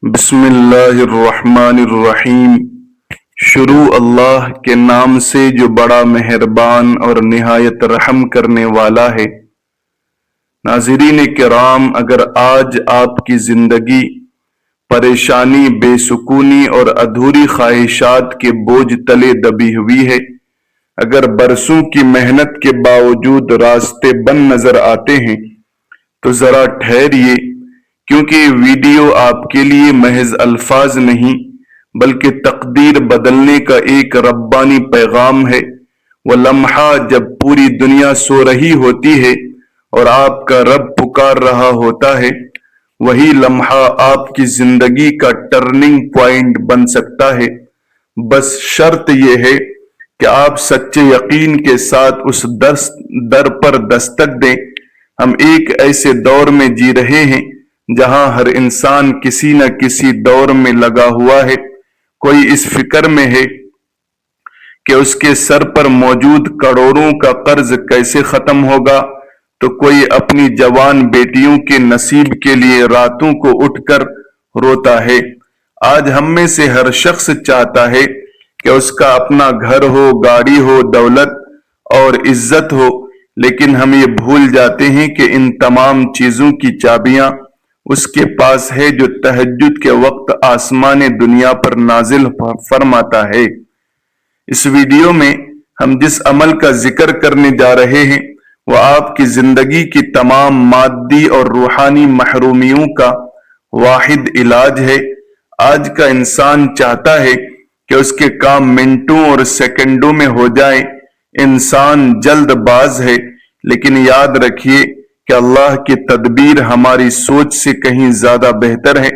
بسم اللہ الرحمن الرحیم۔ شروع اللہ کے نام سے جو بڑا مہربان اور نہایت رحم کرنے والا ہے۔ ناظرین کرام، اگر آج آپ کی زندگی پریشانی، بے سکونی اور ادھوری خواہشات کے بوجھ تلے دبی ہوئی ہے، اگر برسوں کی محنت کے باوجود راستے بند نظر آتے ہیں، تو ذرا ٹھہریے، کیونکہ ویڈیو آپ کے لیے محض الفاظ نہیں بلکہ تقدیر بدلنے کا ایک ربانی پیغام ہے۔ وہ لمحہ جب پوری دنیا سو رہی ہوتی ہے اور آپ کا رب پکار رہا ہوتا ہے، وہی لمحہ آپ کی زندگی کا ٹرننگ پوائنٹ بن سکتا ہے۔ بس شرط یہ ہے کہ آپ سچے یقین کے ساتھ اس در پر دستک دیں۔ ہم ایک ایسے دور میں جی رہے ہیں جہاں ہر انسان کسی نہ کسی دور میں لگا ہوا ہے۔ کوئی اس فکر میں ہے کہ اس کے سر پر موجود کروڑوں کا قرض کیسے ختم ہوگا، تو کوئی اپنی جوان بیٹیوں کے نصیب کے لیے راتوں کو اٹھ کر روتا ہے۔ آج ہم میں سے ہر شخص چاہتا ہے کہ اس کا اپنا گھر ہو، گاڑی ہو، دولت اور عزت ہو، لیکن ہم یہ بھول جاتے ہیں کہ ان تمام چیزوں کی چابیاں اس کے پاس ہے جو تہجد کے وقت آسمان دنیا پر نازل فرماتا ہے۔ اس ویڈیو میں ہم جس عمل کا ذکر کرنے جا رہے ہیں، وہ آپ کی زندگی کی تمام مادی اور روحانی محرومیوں کا واحد علاج ہے۔ آج کا انسان چاہتا ہے کہ اس کے کام منٹوں اور سیکنڈوں میں ہو جائیں۔ انسان جلد باز ہے، لیکن یاد رکھیے کہ اللہ کی تدبیر ہماری سوچ سے کہیں زیادہ بہتر ہے۔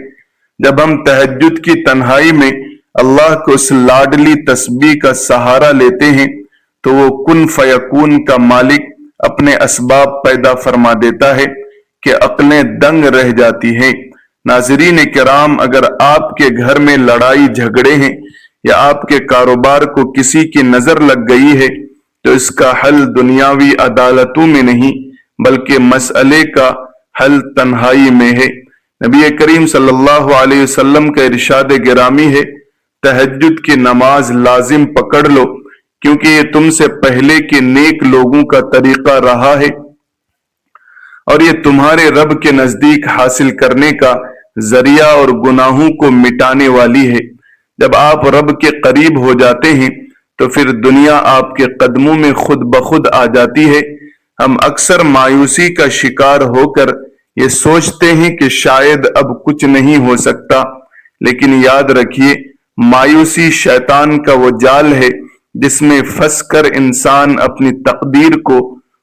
جب ہم تہجد کی تنہائی میں اللہ کو اس لاڈلی تسبیح کا سہارا لیتے ہیں، تو وہ کن فیکون کا مالک اپنے اسباب پیدا فرما دیتا ہے کہ عقلیں دنگ رہ جاتی ہیں۔ ناظرین کرام، اگر آپ کے گھر میں لڑائی جھگڑے ہیں یا آپ کے کاروبار کو کسی کی نظر لگ گئی ہے، تو اس کا حل دنیاوی عدالتوں میں نہیں بلکہ مسئلے کا حل تنہائی میں ہے۔ نبی کریم صلی اللہ علیہ وسلم کا ارشاد گرامی ہے، تہجد کی نماز لازم پکڑ لو، کیونکہ یہ تم سے پہلے کے نیک لوگوں کا طریقہ رہا ہے اور یہ تمہارے رب کے نزدیک حاصل کرنے کا ذریعہ اور گناہوں کو مٹانے والی ہے۔ جب آپ رب کے قریب ہو جاتے ہیں تو پھر دنیا آپ کے قدموں میں خود بخود آ جاتی ہے۔ ہم اکثر مایوسی کا شکار ہو کر یہ سوچتے ہیں کہ شاید اب کچھ نہیں ہو سکتا، لیکن یاد رکھیے، مایوسی شیطان کا وہ جال ہے جس میں پھنس کر انسان اپنی تقدیر کو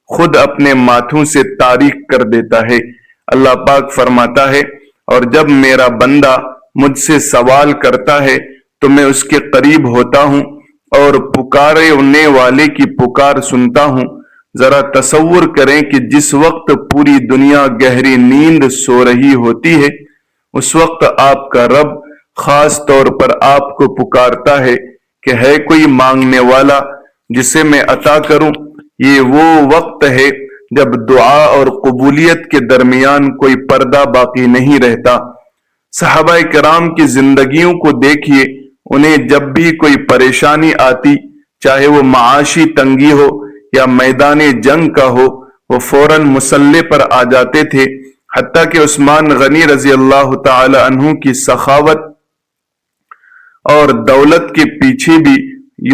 خود اپنے ماتھوں سے تاریک کر دیتا ہے۔ اللہ پاک فرماتا ہے، اور جب میرا بندہ مجھ سے سوال کرتا ہے تو میں اس کے قریب ہوتا ہوں اور پکارنے والے کی پکار سنتا ہوں۔ ذرا تصور کریں کہ جس وقت پوری دنیا گہری نیند سو رہی ہوتی ہے، اس وقت آپ کا رب خاص طور پر آپ کو پکارتا ہے کہ ہے کوئی مانگنے والا جسے میں عطا کروں۔ یہ وہ وقت ہے جب دعا اور قبولیت کے درمیان کوئی پردہ باقی نہیں رہتا۔ صحابہ کرام کی زندگیوں کو دیکھیے، انہیں جب بھی کوئی پریشانی آتی، چاہے وہ معاشی تنگی ہو یا میدان جنگ کا ہو، وہ فوراً مسلح پر آ جاتے تھے۔ حتیٰ کہ عثمان غنی رضی اللہ تعالی عنہ کی سخاوت اور دولت کے پیچھے بھی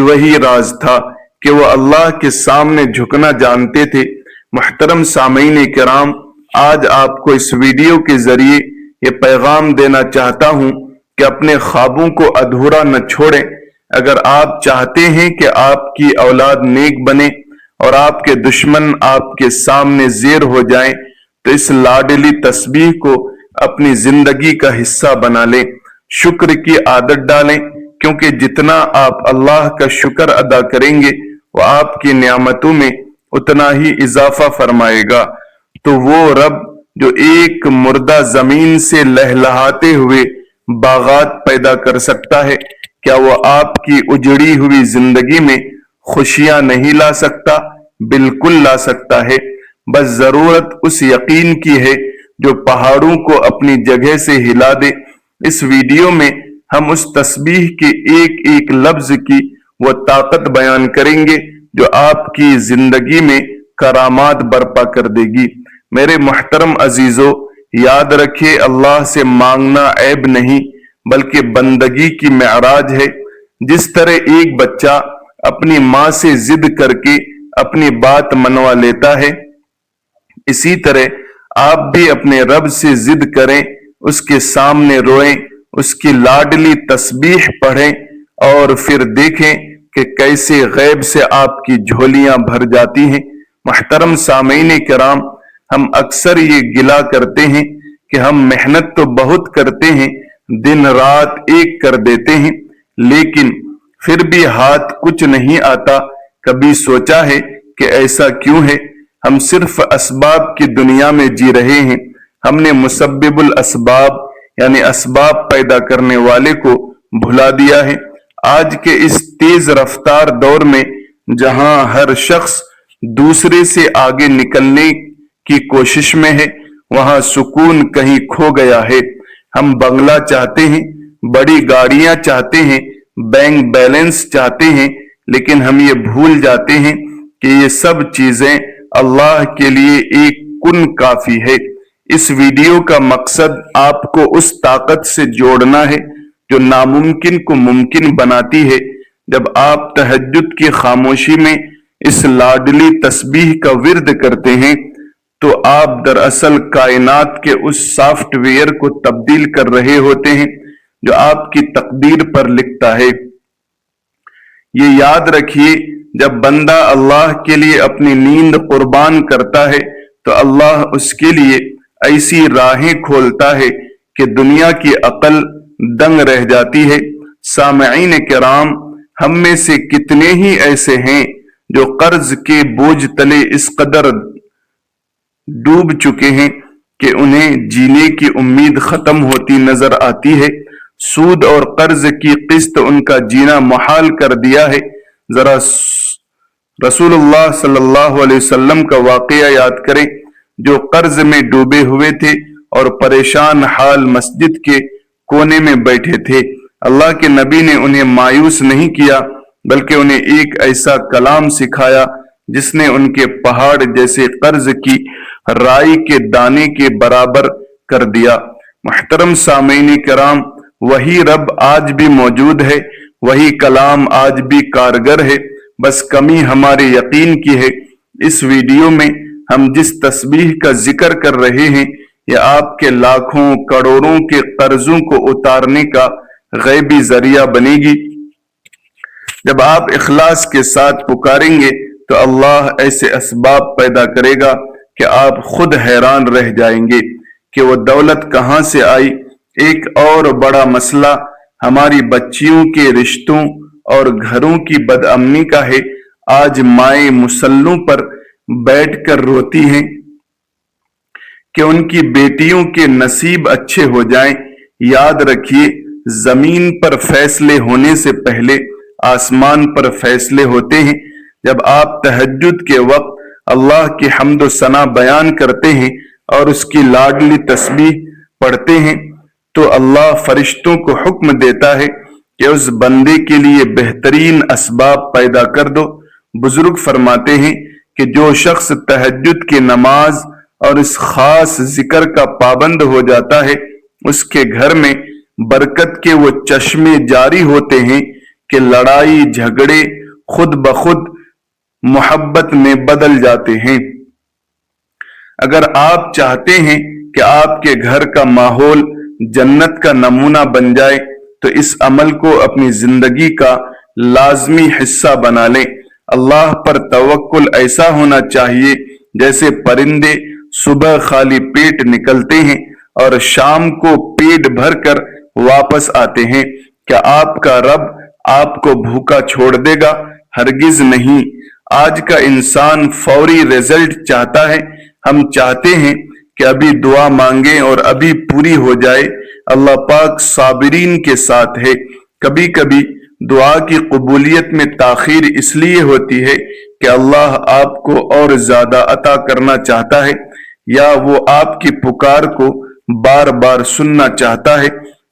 وہی راز تھا کہ وہ اللہ کے سامنے جھکنا جانتے تھے۔ محترم سامعین کرام، آج آپ کو اس ویڈیو کے ذریعے یہ پیغام دینا چاہتا ہوں کہ اپنے خوابوں کو ادھورا نہ چھوڑیں۔ اگر آپ چاہتے ہیں کہ آپ کی اولاد نیک بنے اور آپ کے دشمن آپ کے سامنے زیر ہو جائیں، تو اس لاڈلی تسبیح کو اپنی زندگی کا حصہ بنا لیں۔ شکر کی عادت ڈالیں، کیونکہ جتنا آپ اللہ کا شکر ادا کریں گے، وہ آپ کی نعمتوں میں اتنا ہی اضافہ فرمائے گا۔ تو وہ رب جو ایک مردہ زمین سے لہلہاتے ہوئے باغات پیدا کر سکتا ہے، کیا وہ آپ کی اجڑی ہوئی زندگی میں خوشیاں نہیں لا سکتا؟ بالکل لا سکتا ہے۔ بس ضرورت اس یقین کی ہے جو پہاڑوں کو اپنی جگہ سے ہلا دے۔ اس ویڈیو میں ہم اس تسبیح کے ایک ایک لفظ کی وہ طاقت بیان کریں گے جو آپ کی زندگی میں کرامات برپا کر دے گی۔ میرے محترم عزیزو، یاد رکھے اللہ سے مانگنا عیب نہیں بلکہ بندگی کی معراج ہے۔ جس طرح ایک بچہ اپنی ماں سے ضد کر کے اپنی بات منوا لیتا ہے، اسی طرح آپ بھی اپنے رب سے ضد کریں، اس کے سامنے روئیں، اس کی لاڈلی تسبیح پڑھیں اور پھر دیکھیں کہ کیسے غیب سے آپ کی جھولیاں بھر جاتی ہیں۔ محترم سامعین کرام، ہم اکثر یہ گلہ کرتے ہیں کہ ہم محنت تو بہت کرتے ہیں، دن رات ایک کر دیتے ہیں، لیکن پھر بھی ہاتھ کچھ نہیں آتا۔ کبھی سوچا ہے کہ ایسا کیوں ہے؟ ہم صرف اسباب کی دنیا میں جی رہے ہیں۔ ہم نے مسبب الاسباب یعنی اسباب پیدا کرنے والے کو بھلا دیا ہے۔ آج کے اس تیز رفتار دور میں جہاں ہر شخص دوسرے سے آگے نکلنے کی کوشش میں ہے، وہاں سکون کہیں کھو گیا ہے۔ ہم بنگلہ چاہتے ہیں، بڑی گاڑیاں چاہتے ہیں، بینک بیلنس چاہتے ہیں، لیکن ہم یہ بھول جاتے ہیں کہ یہ سب چیزیں اللہ کے لیے ایک کن کافی ہے۔ اس ویڈیو کا مقصد آپ کو اس طاقت سے جوڑنا ہے جو ناممکن کو ممکن بناتی ہے۔ جب آپ تہجد کی خاموشی میں اس لاڈلی تسبیح کا ورد کرتے ہیں تو آپ دراصل کائنات کے اس سافٹ ویئر کو تبدیل کر رہے ہوتے ہیں جو آپ کی تقدیر پر لکھتا ہے۔ یہ یاد رکھیے، جب بندہ اللہ کے لیے اپنی نیند قربان کرتا ہے تو اللہ اس کے لیے ایسی راہیں کھولتا ہے کہ دنیا کی عقل دنگ رہ جاتی ہے۔ سامعین کرام، ہم میں سے کتنے ہی ایسے ہیں جو قرض کے بوجھ تلے اس قدر ڈوب چکے ہیں کہ انہیں جینے کی امید ختم ہوتی نظر آتی ہے۔ سود اور قرض کی قسط ان کا جینا محال کر دیا ہے۔ ذرا رسول اللہ صلی اللہ علیہ وسلم کا واقعہ یاد کریں، جو قرض میں ڈوبے ہوئے تھے اور پریشان حال مسجد کے کونے میں بیٹھے تھے۔ اللہ کے نبی نے انہیں مایوس نہیں کیا بلکہ انہیں ایک ایسا کلام سکھایا جس نے ان کے پہاڑ جیسے قرض کی رائی کے دانے کے برابر کر دیا۔ محترم سامعین کرام، وہی رب آج بھی موجود ہے، وہی کلام آج بھی کارگر ہے، بس کمی ہمارے یقین کی ہے۔ اس ویڈیو میں ہم جس تسبیح کا ذکر کر رہے ہیں یہ آپ کے لاکھوں کروڑوں کے قرضوں کو اتارنے کا غیبی ذریعہ بنے گی۔ جب آپ اخلاص کے ساتھ پکاریں گے تو اللہ ایسے اسباب پیدا کرے گا کہ آپ خود حیران رہ جائیں گے کہ وہ دولت کہاں سے آئی۔ ایک اور بڑا مسئلہ ہماری بچیوں کے رشتوں اور گھروں کی بدامنی کا ہے۔ آج مائیں مسلوں پر بیٹھ کر روتی ہیں کہ ان کی بیٹیوں کے نصیب اچھے ہو جائیں۔ یاد رکھیے، زمین پر فیصلے ہونے سے پہلے آسمان پر فیصلے ہوتے ہیں۔ جب آپ تہجد کے وقت اللہ کی حمد و ثنا بیان کرتے ہیں اور اس کی لاڈلی تسبیح پڑھتے ہیں تو اللہ فرشتوں کو حکم دیتا ہے کہ اس بندے کے لیے بہترین اسباب پیدا کر دو۔ بزرگ فرماتے ہیں کہ جو شخص تہجد کی نماز اور اس خاص ذکر کا پابند ہو جاتا ہے، اس کے گھر میں برکت کے وہ چشمے جاری ہوتے ہیں کہ لڑائی جھگڑے خود بخود محبت میں بدل جاتے ہیں۔ اگر آپ چاہتے ہیں کہ آپ کے گھر کا ماحول جنت کا نمونہ بن جائے تو اس عمل کو اپنی زندگی کا لازمی حصہ بنا لیں۔ اللہ پر توکل ایسا ہونا چاہیے جیسے پرندے صبح خالی پیٹ نکلتے ہیں اور شام کو پیٹ بھر کر واپس آتے ہیں۔ کیا آپ کا رب آپ کو بھوکا چھوڑ دے گا؟ ہرگز نہیں۔ آج کا انسان فوری رزلٹ چاہتا ہے۔ ہم چاہتے ہیں کہ ابھی دعا مانگیں اور ابھی پوری ہو جائے۔ اللہ پاک صابرین کے ساتھ ہے۔ کبھی کبھی دعا کی قبولیت میں تاخیر اس لیے ہوتی ہے کہ اللہ آپ کو اور زیادہ عطا کرنا چاہتا ہے یا وہ آپ کی پکار کو بار بار سننا چاہتا ہے۔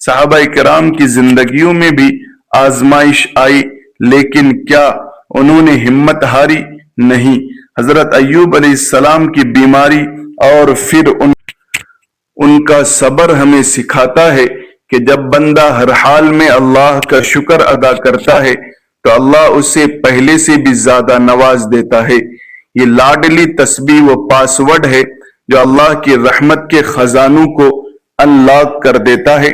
صحابہ کرام کی زندگیوں میں بھی آزمائش آئی، لیکن کیا انہوں نے ہمت ہاری؟ نہیں۔ حضرت ایوب علیہ السلام کی بیماری اور پھر ان کا صبر ہمیں سکھاتا ہے کہ جب بندہ ہر حال میں اللہ کا شکر ادا کرتا ہے تو اللہ اسے پہلے سے بھی زیادہ نواز دیتا ہے۔ یہ لاڈلی تسبیح و پاسورڈ ہے جو اللہ کی رحمت کے خزانوں کو انلاک کر دیتا ہے۔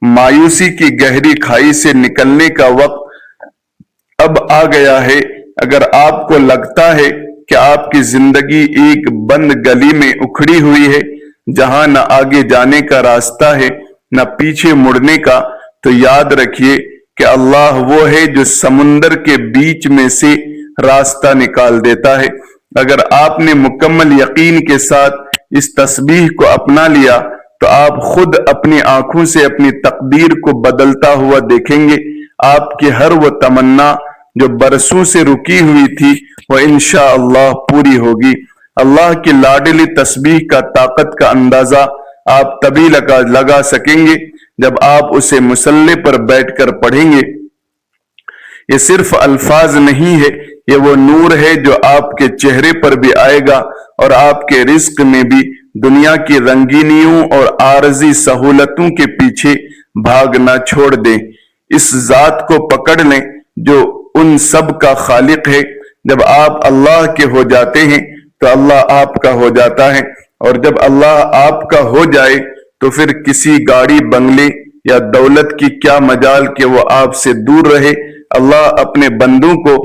مایوسی کی گہری کھائی سے نکلنے کا وقت اب آ گیا ہے۔ اگر آپ کو لگتا ہے کہ آپ کی زندگی ایک بند گلی میں اکھڑی ہوئی ہے جہاں نہ آگے جانے کا راستہ ہے نہ پیچھے مڑنے کا، تو یاد رکھیے کہ اللہ وہ ہے جو سمندر کے بیچ میں سے راستہ نکال دیتا ہے۔ اگر آپ نے مکمل یقین کے ساتھ اس تسبیح کو اپنا لیا تو آپ خود اپنی آنکھوں سے اپنی تقدیر کو بدلتا ہوا دیکھیں گے۔ آپ کی ہر وہ تمنا جو برسوں سے رکی ہوئی تھی وہ انشاءاللہ پوری ہوگی۔ اللہ کی لاڈلی تسبیح کا طاقت کا اندازہ آپ تبھی لگا سکیں گے جب آپ اسے مصلی پر بیٹھ کر پڑھیں گے۔ یہ صرف الفاظ نہیں ہے، یہ وہ نور ہے جو آپ کے چہرے پر بھی آئے گا اور آپ کے رزق میں بھی دنیا کی رنگینیوں اور عارضی سہولتوں کے پیچھے بھاگنا چھوڑ دیں۔ اس ذات کو پکڑ لیں جو ان سب کا خالق ہے۔ جب آپ اللہ کے ہو جاتے ہیں تو اللہ آپ کا ہو جاتا ہے، اور جب اللہ آپ کا ہو جائے تو پھر کسی گاڑی بنگلے یا دولت کی کیا مجال کہ وہ آپ سے دور رہے۔ اللہ اپنے بندوں کو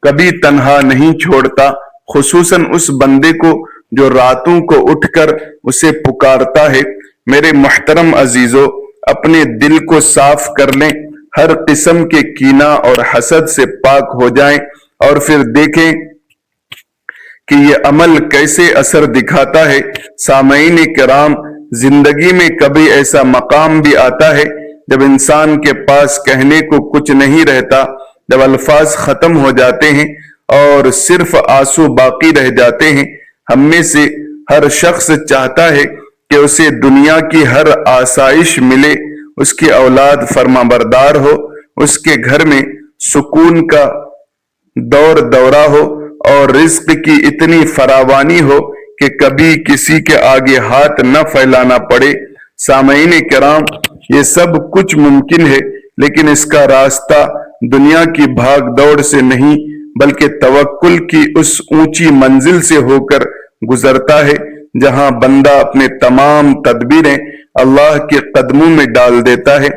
کبھی تنہا نہیں چھوڑتا، خصوصاً اس بندے کو جو راتوں کو اٹھ کر اسے پکارتا ہے۔ میرے محترم عزیزو، اپنے دل کو صاف کر لیں، ہر قسم کے کینہ اور حسد سے پاک ہو جائیں، اور پھر دیکھیں کہ یہ عمل کیسے اثر دکھاتا ہے۔ سامعین کرام، زندگی میں کبھی ایسا مقام بھی آتا ہے جب انسان کے پاس کہنے کو کچھ نہیں رہتا، جب الفاظ ختم ہو جاتے ہیں اور صرف آنسو باقی رہ جاتے ہیں۔ ہم میں سے ہر شخص چاہتا ہے کہ اسے دنیا کی ہر آسائش ملے، اس کی اولاد فرما بردار ہو، اس کے گھر میں سکون کا دورہ ہو اور رزق کی اتنی فراوانی ہو کہ کبھی کسی کے آگے ہاتھ نہ پھیلانا پڑے۔ سامعین کرام، یہ سب کچھ ممکن ہے، لیکن اس کا راستہ دنیا کی بھاگ دوڑ سے نہیں بلکہ توکل کی اس اونچی منزل سے ہو کر گزرتا ہے جہاں بندہ اپنے تمام تدبیریں اللہ کے قدموں میں ڈال دیتا ہے۔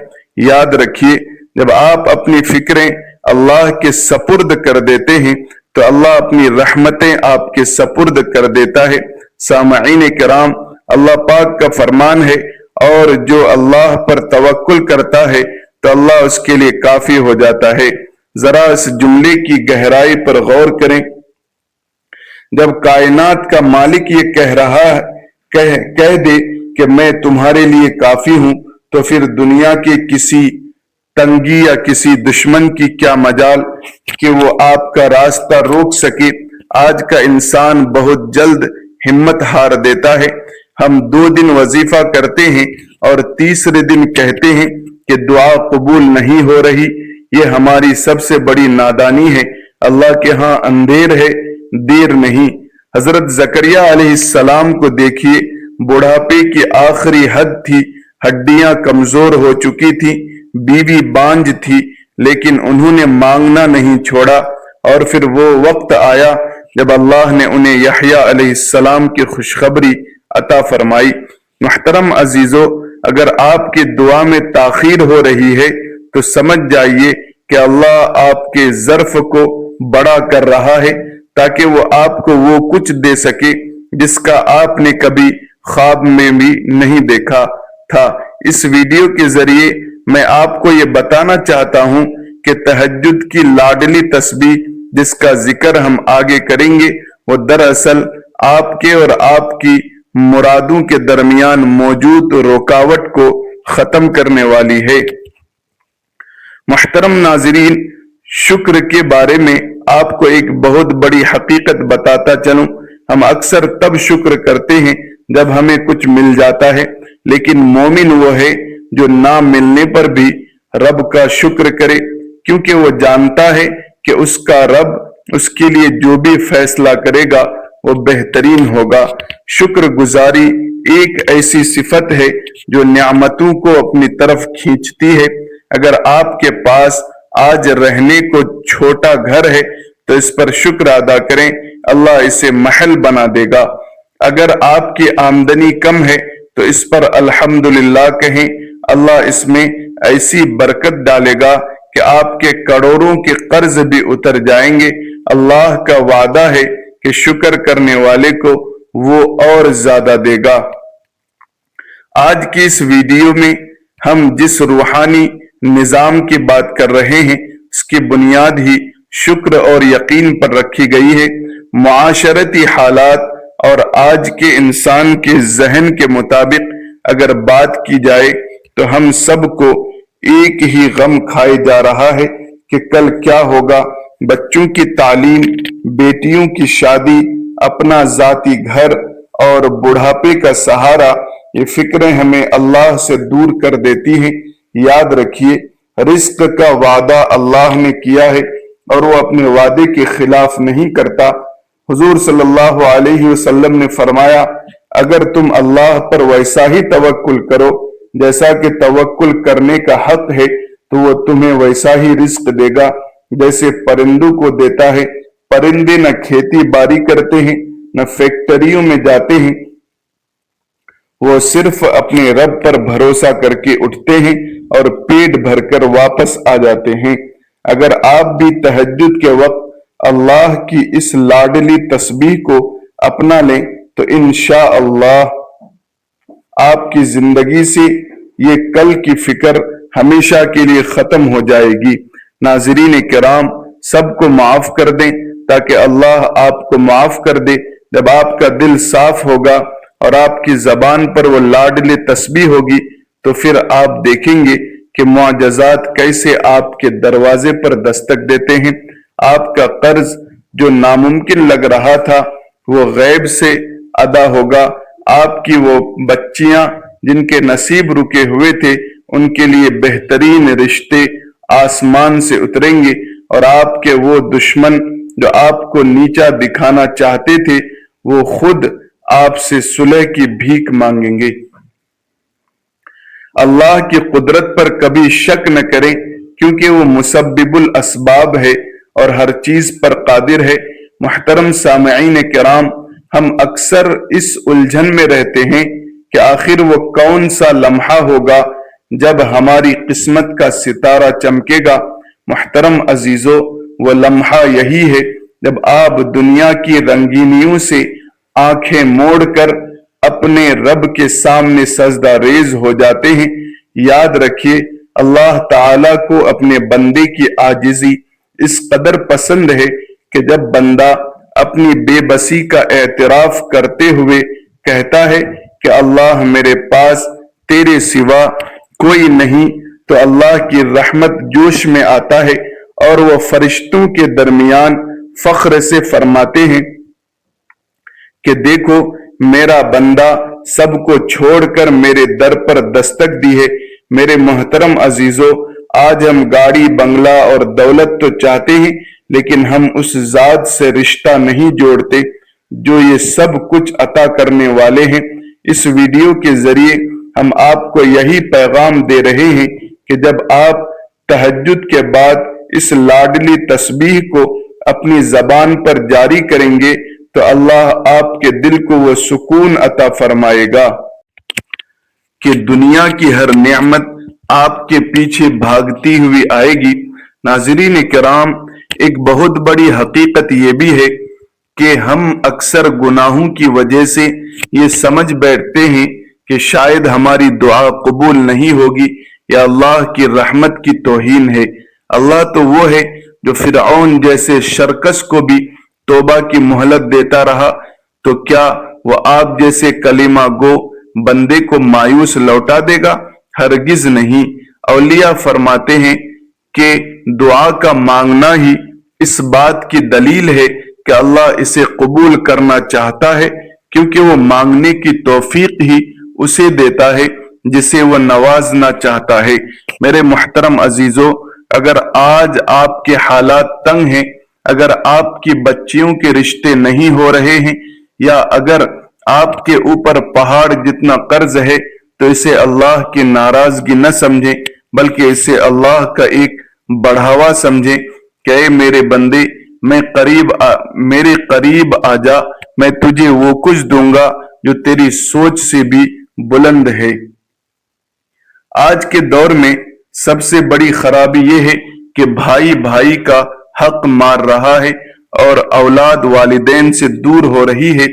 یاد رکھیے، جب آپ اپنی فکریں اللہ کے سپرد کر دیتے ہیں تو اللہ اپنی رحمتیں آپ کے سپرد کر دیتا ہے۔ سامعین کرام، اللہ پاک کا فرمان ہے، اور جو اللہ پر توکل کرتا ہے تو اللہ اس کے لیے کافی ہو جاتا ہے۔ ذرا اس جملے کی گہرائی پر غور کریں۔ جب کائنات کا مالک یہ کہہ دے کہ میں تمہارے لیے کافی ہوں، تو پھر دنیا کے کسی تنگی یا کسی دشمن کی کیا مجال کہ وہ آپ کا راستہ روک سکے۔ آج کا انسان بہت جلد ہمت ہار دیتا ہے۔ ہم 2 دن وظیفہ کرتے ہیں اور تیسرے دن کہتے ہیں کہ دعا قبول نہیں ہو رہی۔ یہ ہماری سب سے بڑی نادانی ہے۔ اللہ کے ہاں اندھیر ہے، دیر نہیں۔ حضرت زکریہ علیہ السلام کو دیکھیے، بڑھاپے کی آخری حد تھی، ہڈیاں کمزور ہو چکی تھی، بیوی بانجھ تھی، لیکن انہوں نے مانگنا نہیں چھوڑا، اور پھر وہ وقت آیا جب اللہ نے انہیں یحییٰ علیہ السلام کی خوشخبری عطا فرمائی۔ محترم عزیزو، اگر آپ کی دعا میں تاخیر ہو رہی ہے تو سمجھ جائیے کہ اللہ آپ کے ظرف کو بڑا کر رہا ہے تاکہ وہ آپ کو وہ کچھ دے سکے جس کا آپ نے کبھی خواب میں بھی نہیں دیکھا تھا۔ اس ویڈیو کے ذریعے میں آپ کو یہ بتانا چاہتا ہوں کہ تہجد کی لاڈلی تسبیح جس کا ذکر ہم آگے کریں گے، وہ دراصل آپ کے اور آپ کی مرادوں کے درمیان موجود رکاوٹ کو ختم کرنے والی ہے۔ محترم ناظرین، شکر کے بارے میں آپ کو ایک بہت بڑی حقیقت بتاتا چلوں۔ ہم اکثر تب شکر کرتے ہیں جب ہمیں کچھ مل جاتا ہے، لیکن مومن وہ ہے جو نہ ملنے پر بھی رب کا شکر کرے، کیونکہ وہ جانتا ہے کہ اس کا رب اس کے لیے جو بھی فیصلہ کرے گا وہ بہترین ہوگا۔ شکر گزاری ایک ایسی صفت ہے جو نعمتوں کو اپنی طرف کھینچتی ہے۔ اگر آپ کے پاس آج رہنے کو چھوٹا گھر ہے تو اس پر شکر ادا کریں، اللہ اسے محل بنا دے گا۔ اگر آپ کی آمدنی کم ہے تو اس پر الحمدللہ کہیں، اللہ اس میں ایسی برکت ڈالے گا کہ آپ کے کروڑوں کے قرض بھی اتر جائیں گے۔ اللہ کا وعدہ ہے کہ شکر کرنے والے کو وہ اور زیادہ دے گا۔ آج کی اس ویڈیو میں ہم جس روحانی نظام کی بات کر رہے ہیں اس کی بنیاد ہی شکر اور یقین پر رکھی گئی ہے۔ معاشرتی حالات اور آج کے انسان کے ذہن کے مطابق اگر بات کی جائے تو ہم سب کو ایک ہی غم کھائے جا رہا ہے کہ کل کیا ہوگا۔ بچوں کی تعلیم، بیٹیوں کی شادی، اپنا ذاتی گھر اور بڑھاپے کا سہارا، یہ فکریں ہمیں اللہ سے دور کر دیتی ہیں۔ یاد رکھیے، رزق کا وعدہ اللہ نے کیا ہے اور وہ اپنے وعدے کے خلاف نہیں کرتا۔ حضور صلی اللہ علیہ وسلم نے فرمایا، اگر تم اللہ پر ویسا ہی توکل کرو جیسا کہ توکل کرنے کا حق ہے تو وہ تمہیں ویسا ہی رزق دے گا جیسے پرندوں کو دیتا ہے۔ پرندے نہ کھیتی باڑی کرتے ہیں، نہ فیکٹریوں میں جاتے ہیں، وہ صرف اپنے رب پر بھروسہ کر کے اٹھتے ہیں اور پیٹ بھر کر واپس آ جاتے ہیں۔ اگر آپ بھی تہجد کے وقت اللہ کی اس لاڈلی تسبیح کو اپنا لیں تو انشاءاللہ آپ کی زندگی سے یہ کل کی فکر ہمیشہ کے لیے ختم ہو جائے گی۔ ناظرین کرام، سب کو معاف کر دیں تاکہ اللہ آپ کو معاف کر دے۔ جب آپ کا دل صاف ہوگا اور آپ کی زبان پر وہ لاڈلی تسبیح ہوگی تو پھر آپ دیکھیں گے کہ معجزات کیسے آپ کے دروازے پر دستک دیتے ہیں۔ آپ کا قرض جو ناممکن لگ رہا تھا وہ غیب سے ادا ہوگا۔ آپ کی وہ بچیاں جن کے نصیب رکے ہوئے تھے ان کے لیے بہترین رشتے آسمان سے اتریں گے، اور آپ کے وہ دشمن جو آپ کو نیچا دکھانا چاہتے تھے وہ خود آپ سے صلح کی بھیک مانگیں گے۔ اللہ کی قدرت پر کبھی شک نہ کریں کیونکہ وہ مسبب الاسباب ہے اور ہر چیز پر قادر ہے۔ محترم سامعین کرام، ہم اکثر اس الجھن میں رہتے ہیں کہ آخر وہ کون سا لمحہ ہوگا جب ہماری قسمت کا ستارہ چمکے گا۔ محترم عزیزو، وہ لمحہ یہی ہے جب آپ دنیا کی رنگینیوں سے آنکھیں موڑ کر اپنے رب کے سامنے سجدہ ریز ہو جاتے ہیں۔ یاد رکھیے، اللہ تعالیٰ کو اپنے بندے کی عاجزی اس قدر پسند ہے کہ جب بندہ اپنی بے بسی کا اعتراف کرتے ہوئے کہتا ہے کہ اللہ میرے پاس تیرے سوا کوئی نہیں، تو اللہ کی رحمت جوش میں آتا ہے اور وہ فرشتوں کے درمیان فخر سے فرماتے ہیں کہ دیکھو میرا بندہ سب کو چھوڑ کر میرے در پر دستک دی ہے۔ میرے محترم عزیزو، آج ہم گاڑی، بنگلہ اور دولت تو چاہتے ہیں لیکن ہم اس ذات سے رشتہ نہیں جوڑتے جو یہ سب کچھ عطا کرنے والے ہیں۔ اس ویڈیو کے ذریعے ہم آپ کو یہی پیغام دے رہے ہیں کہ جب آپ تہجد کے بعد اس لاڈلی تسبیح کو اپنی زبان پر جاری کریں گے تو اللہ آپ کے دل کو وہ سکون عطا فرمائے گا کہ دنیا کی ہر نعمت آپ کے پیچھے بھاگتی ہوئی آئے گی۔ ناظرین کرام، ایک بہت بڑی حقیقت یہ بھی ہے کہ ہم اکثر گناہوں کی وجہ سے یہ سمجھ بیٹھتے ہیں کہ شاید ہماری دعا قبول نہیں ہوگی یا اللہ کی رحمت کی توہین ہے۔ اللہ تو وہ ہے جو فرعون جیسے شرکس کو بھی توبہ کی مہلت دیتا رہا، تو کیا وہ آپ جیسے کلمہ گو بندے کو مایوس لوٹا دے گا؟ ہرگز نہیں۔ اولیاء فرماتے ہیں کہ دعا کا مانگنا ہی اس بات کی دلیل ہے کہ اللہ اسے قبول کرنا چاہتا ہے، کیونکہ وہ مانگنے کی توفیق ہی اسے دیتا ہے جسے وہ نوازنا چاہتا ہے۔ میرے محترم عزیزو، اگر آج آپ کے حالات تنگ ہیں، اگر آپ کی بچیوں کے رشتے نہیں ہو رہے ہیں، یا اگر آپ کے اوپر پہاڑ جتنا قرض ہے، تو اسے اللہ کی ناراضگی نہ سمجھیں، بلکہ اسے اللہ کا ایک بڑھاوا سمجھیں کہ اے میرے بندے، میرے قریب آ جا، میں تجھے وہ کچھ دوں گا جو تیری سوچ سے بھی بلند ہے۔ آج کے دور میں سب سے بڑی خرابی یہ ہے کہ بھائی بھائی کا حق مار رہا ہے اور اولاد والدین سے دور ہو رہی ہے۔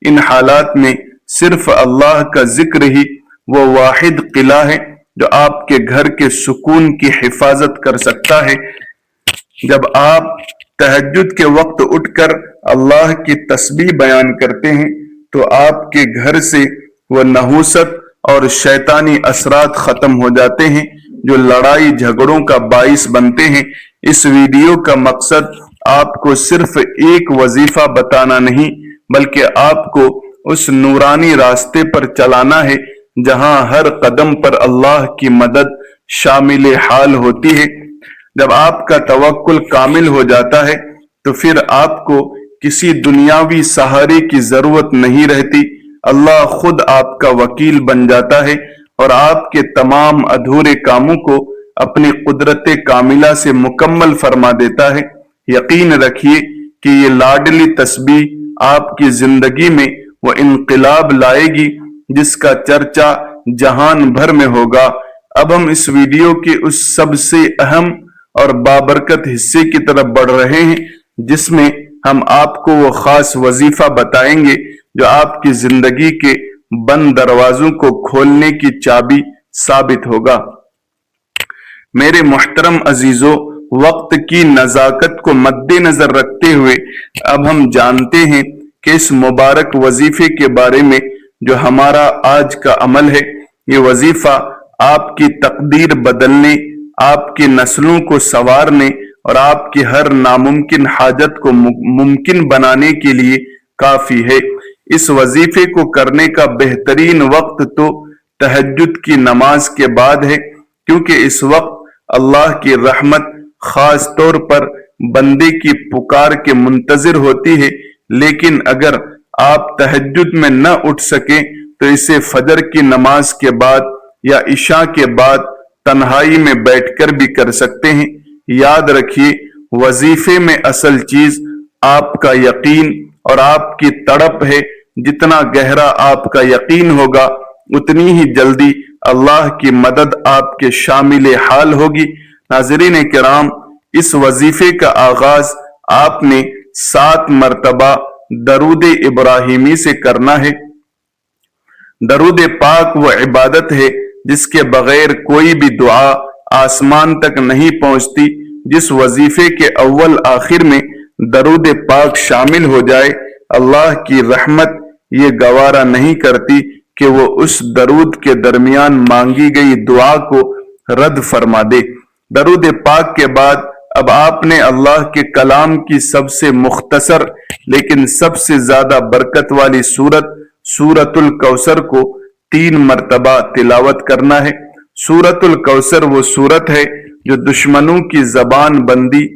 ان حالات میں صرف اللہ کا ذکر ہی وہ واحد قلعہ ہے جو آپ کے گھر کے سکون کی حفاظت کر سکتا ہے۔ جب آپ تہجد کے وقت اٹھ کر اللہ کی تسبیح بیان کرتے ہیں تو آپ کے گھر سے وہ نحوست اور شیطانی اثرات ختم ہو جاتے ہیں جو لڑائی جھگڑوں کا باعث بنتے ہیں۔ اس ویڈیو کا مقصد آپ کو صرف ایک وظیفہ بتانا نہیں، بلکہ آپ کو اس نورانی راستے پر چلانا ہے جہاں ہر قدم پر اللہ کی مدد شامل حال ہوتی ہے۔ جب آپ کا توکل کامل ہو جاتا ہے تو پھر آپ کو کسی دنیاوی سہارے کی ضرورت نہیں رہتی۔ اللہ خود آپ کا وکیل بن جاتا ہے اور آپ کے تمام ادھورے کاموں کو اپنی قدرت کاملہ سے مکمل فرما دیتا ہے۔ یقین رکھیے کہ یہ لاڈلی تسبیح آپ کی زندگی میں وہ انقلاب لائے گی جس کا چرچا جہان بھر میں ہوگا۔ اب ہم اس ویڈیو کے اس سب سے اہم اور بابرکت حصے کی طرف بڑھ رہے ہیں جس میں ہم آپ کو وہ خاص وظیفہ بتائیں گے جو آپ کی زندگی کے بند دروازوں کو کھولنے کی چابی ثابت ہوگا۔ میرے محترم عزیزو، وقت کی نزاکت کو مد نظر رکھتے ہوئے اب ہم جانتے ہیں کہ اس مبارک وظیفے کے بارے میں جو ہمارا آج کا عمل ہے۔ یہ وظیفہ آپ کی تقدیر بدلنے، آپ کی نسلوں کو سنوارنے اور آپ کی ہر ناممکن حاجت کو ممکن بنانے کے لیے کافی ہے۔ اس وظیفے کو کرنے کا بہترین وقت تو تہجد کی نماز کے بعد ہے، کیونکہ اس وقت اللہ کی رحمت خاص طور پر بندے کی پکار کے منتظر ہوتی ہے۔ لیکن اگر آپ تہجد میں نہ اٹھ سکیں تو اسے فجر کی نماز کے بعد یا عشاء کے بعد تنہائی میں بیٹھ کر بھی کر سکتے ہیں۔ یاد رکھیے، وظیفے میں اصل چیز آپ کا یقین اور آپ کی تڑپ ہے۔ جتنا گہرا آپ کا یقین ہوگا اتنی ہی جلدی اللہ کی مدد آپ کے شامل حال ہوگی۔ ناظرین کرام، اس وظیفے کا آغاز آپ نے 7 مرتبہ درود ابراہیمی سے کرنا ہے۔ درود پاک وہ عبادت ہے جس کے بغیر کوئی بھی دعا آسمان تک نہیں پہنچتی۔ جس وظیفے کے اول آخر میں درود پاک شامل ہو جائے، اللہ کی رحمت یہ گوارا نہیں کرتی کہ وہ اس درود کے درمیان مانگی گئی دعا کو رد فرما دے۔ درود پاک کے بعد اب آپ نے اللہ کے کلام کی سب سے مختصر لیکن سب سے زیادہ برکت والی سورۃ الکوثر کو 3 مرتبہ تلاوت کرنا ہے۔ سورۃ الکوثر وہ سورت ہے جو دشمنوں کی زبان بندی،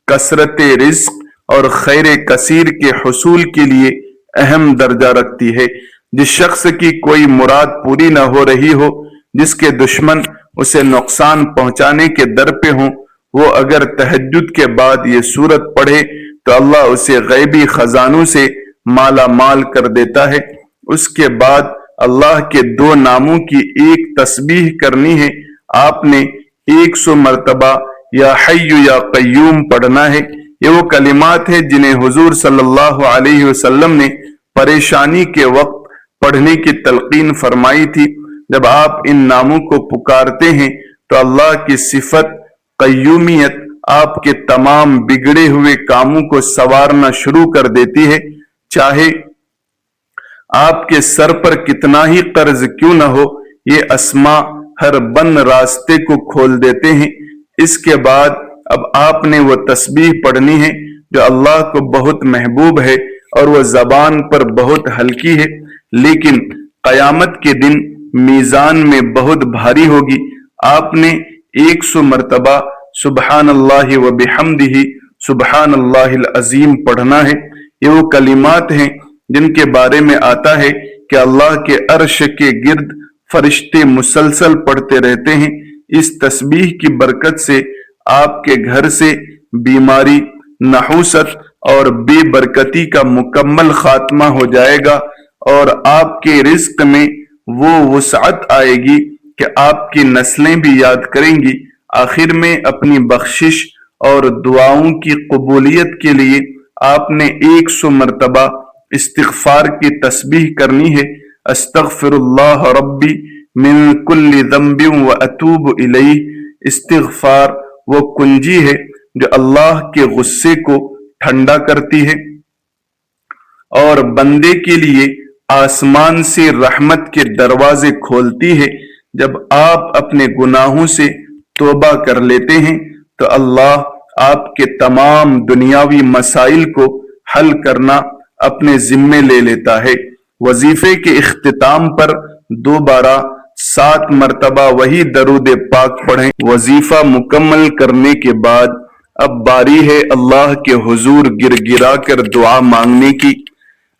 کثرت رزق اور خیر کثیر کے حصول کے لیے اہم درجہ رکھتی ہے۔ جس شخص کی کوئی مراد پوری نہ ہو رہی ہو، جس کے دشمن اسے نقصان پہنچانے کے در پہ ہوں، وہ اگر تہجد کے بعد یہ سورت پڑھے تو اللہ اسے غیبی خزانوں سے مالا مال کر دیتا ہے۔ اس کے بعد اللہ کے 2 ناموں کی ایک تسبیح کرنی ہے۔ آپ نے 100 مرتبہ یا حی یا قیوم پڑھنا ہے۔ یہ وہ کلمات ہیں جنہیں حضور صلی اللہ علیہ وسلم نے پریشانی کے وقت پڑھنے کی تلقین فرمائی تھی۔ جب آپ ان ناموں کو پکارتے ہیں تو اللہ کی صفت قیومیت آپ کے تمام بگڑے ہوئے کاموں کو سنوارنا شروع کر دیتی ہے۔ چاہے آپ کے سر پر کتنا ہی قرض کیوں نہ ہو، یہ اسما ہر بند راستے کو کھول دیتے ہیں۔ اس کے بعد اب آپ نے وہ تسبیح پڑھنی ہے جو اللہ کو بہت محبوب ہے اور وہ زبان پر بہت ہلکی ہے، لیکن قیامت کے دن میزان میں بہت بھاری ہوگی۔ آپ نے 100 مرتبہ سبحان اللہ و بحمدہ سبحان اللہ العظیم پڑھنا ہے۔ یہ وہ کلمات ہیں جن کے بارے میں آتا ہے کہ اللہ کے عرش کے گرد فرشتے مسلسل پڑھتے رہتے ہیں۔ اس تسبیح کی برکت سے آپ کے گھر سے بیماری، نحوست اور بے برکتی کا مکمل خاتمہ ہو جائے گا، اور آپ کے رزق میں وہ وسعت آئے گی کہ آپ کی نسلیں بھی یاد کریں گی۔ آخر میں اپنی بخشش اور دعاؤں کی قبولیت کے لیے آپ نے 100 مرتبہ استغفار کی تسبیح کرنی ہے۔ استغفر اللہ ربی من کل ذنب و اتوب الیہ۔ استغفار وہ کنجی ہے جو اللہ کے غصے کو ٹھنڈا کرتی ہے اور بندے کے لیے آسمان سے رحمت کے دروازے کھولتی ہے۔ جب آپ اپنے گناہوں سے توبہ کر لیتے ہیں تو اللہ آپ کے تمام دنیاوی مسائل کو حل کرنا اپنے ذمے لے لیتا ہے۔ وظیفے کے اختتام پر دوبارہ 7 مرتبہ وہی درود پاک پڑھیں۔ وظیفہ مکمل کرنے کے بعد اب باری ہے اللہ کے حضور گر گرا کر دعا مانگنے کی۔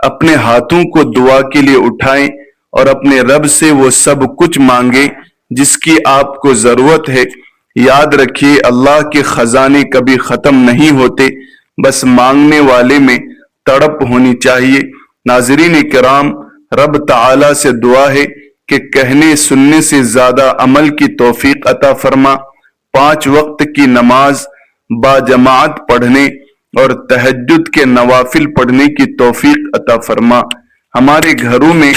اپنے ہاتھوں کو دعا کے لیے اٹھائیں اور اپنے رب سے وہ سب کچھ مانگیں جس کی آپ کو ضرورت ہے۔ یاد رکھیے اللہ کے خزانے کبھی ختم نہیں ہوتے، بس مانگنے والے میں تڑپ ہونی چاہیے۔ ناظرین کرام، رب تعالی سے دعا ہے کہ کہنے سننے سے زیادہ عمل کی توفیق عطا فرما، 5 وقت کی نماز با جماعت پڑھنے اور تہجد کے نوافل پڑھنے کی توفیق عطا فرما، ہمارے گھروں میں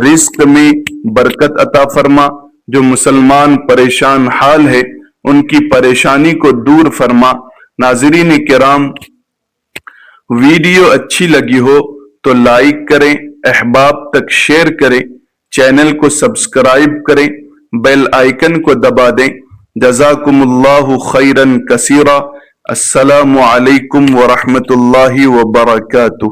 رزق میں برکت عطا فرما، جو مسلمان پریشان حال ہے ان کی پریشانی کو دور فرما۔ ناظرین کرام، ویڈیو اچھی لگی ہو تو لائک کریں، احباب تک شیئر کریں، چینل کو سبسکرائب کریں، بیل آئیکن کو دبا دیں۔ جزاکم اللہ خیرا کثیرا۔ السلام علیکم ورحمۃ اللہ وبرکاتہ۔